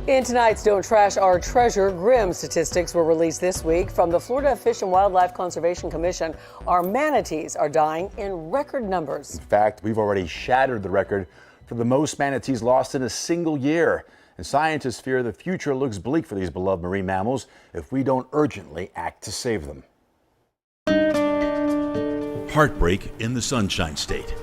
In tonight's Don't Trash Our Treasure, grim statistics were released this week from the Florida Fish and Wildlife Conservation Commission. Our manatees are dying in record numbers. In fact, we've already shattered the record for the most manatees lost in a single year. And scientists fear the future looks bleak for these beloved marine mammals if we don't urgently act to save them. Heartbreak in the Sunshine State.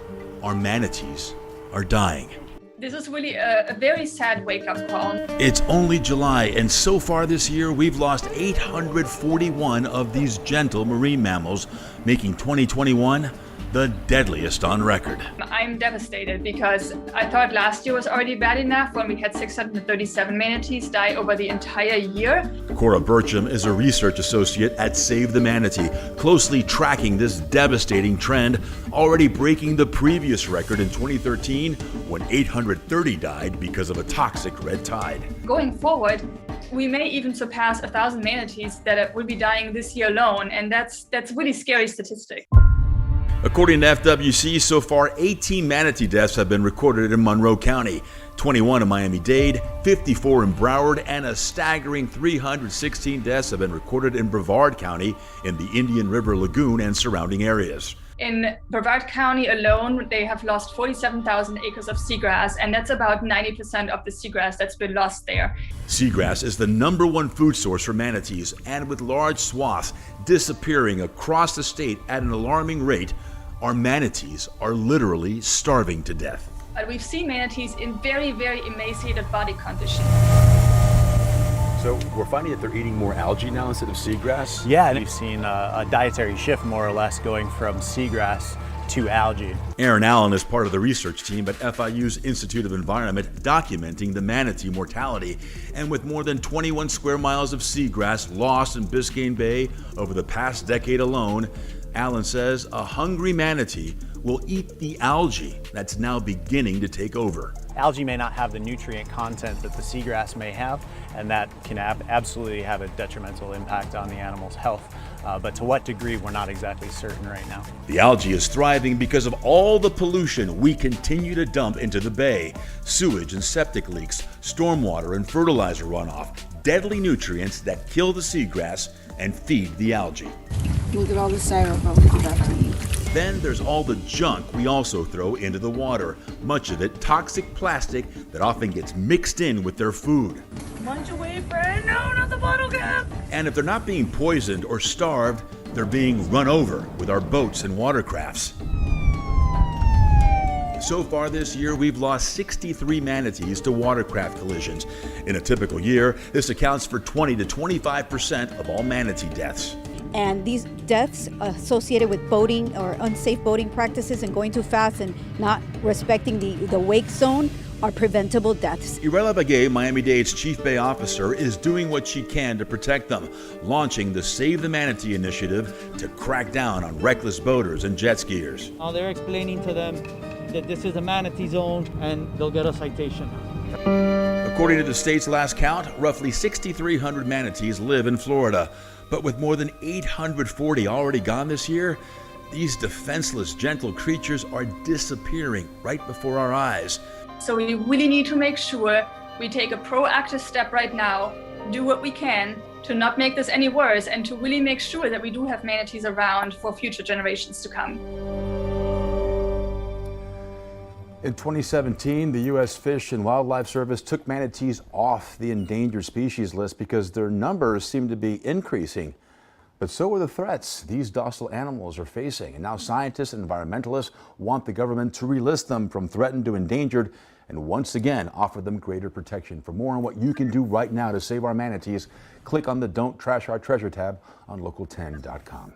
Our manatees are dying. This is really a very sad wake-up call. It's only July, and so far this year, we've lost 841 of these gentle marine mammals, making 2021 the deadliest on record. I'm devastated because I thought last year was already bad enough when we had 637 manatees die over the entire year. TRACORA BERCHEM is a research associate at Save the Manatee, closely tracking this devastating trend, already breaking the previous record in 2013 when 830 died because of a toxic red tide. Going forward, we may even surpass 1,000 manatees that will be dying this year alone, and that's a really scary statistic. According to FWC, so far 18 manatee deaths have been recorded in Monroe County, 21 in Miami-Dade, 54 in Broward, and a staggering 316 deaths have been recorded in Brevard County in the Indian River Lagoon and surrounding areas. In Brevard County alone, they have lost 47,000 acres of seagrass, and that's about 90% of the seagrass that's been lost there. Seagrass is the #1 food source for manatees, and with large swaths disappearing across the state at an alarming rate, our manatees are literally starving to death. But we've seen manatees in very, very emaciated body condition. So we're finding that they're eating more algae now instead of seagrass? Yeah, and we've seen a dietary shift more or less going from seagrass to algae. AARIN Allen is part of the research team at FIU's Institute of Environment documenting the manatee mortality. And with more than 21 square miles of seagrass lost in Biscayne Bay over the past decade alone, Allen says a hungry manatee will eat the algae that's now beginning to take over. Algae may not have the nutrient content that the seagrass may have, and that can absolutely have a detrimental impact on the animal's health. But to what degree, we're not exactly certain right now. The algae is thriving because of all the pollution we continue to dump into the bay. Sewage and septic leaks, stormwater and fertilizer runoff, deadly nutrients that kill the seagrass and feed the algae. Look at all the styrofoam we forgot to eat. Then there's all the junk we also throw into the water, much of it toxic plastic that often gets mixed in with their food. Munch away, friend. No, not the bottle cap. And if they're not being poisoned or starved, they're being run over with our boats and watercrafts. So far this year, we've lost 63 manatees to watercraft collisions. In a typical year, this accounts for 20 to 25% of all manatee deaths. And these deaths associated with boating or unsafe boating practices and going too fast and not respecting the wake zone are preventable deaths. IRELA, Miami-Dade's Chief Bay Officer, is doing what she can to protect them, launching the Save the Manatee initiative to crack down on reckless boaters and jet skiers. Now they're explaining to them that this is a manatee zone and they'll get a citation. According to the state's last count, roughly 6,300 manatees live in Florida. But with more than 840 already gone this year, these defenseless, gentle creatures are disappearing right before our eyes. So we really need to make sure we take a proactive step right now, do what we can to not make this any worse, and to really make sure that we do have manatees around for future generations to come. In 2017, the U.S. Fish and Wildlife Service took manatees off the endangered species list because their numbers seem to be increasing. But so are the threats these docile animals are facing. And now scientists and environmentalists want the government to relist them from threatened to endangered and once again offer them greater protection. For more on what you can do right now to save our manatees, click on the Don't Trash Our Treasure tab on local10.com.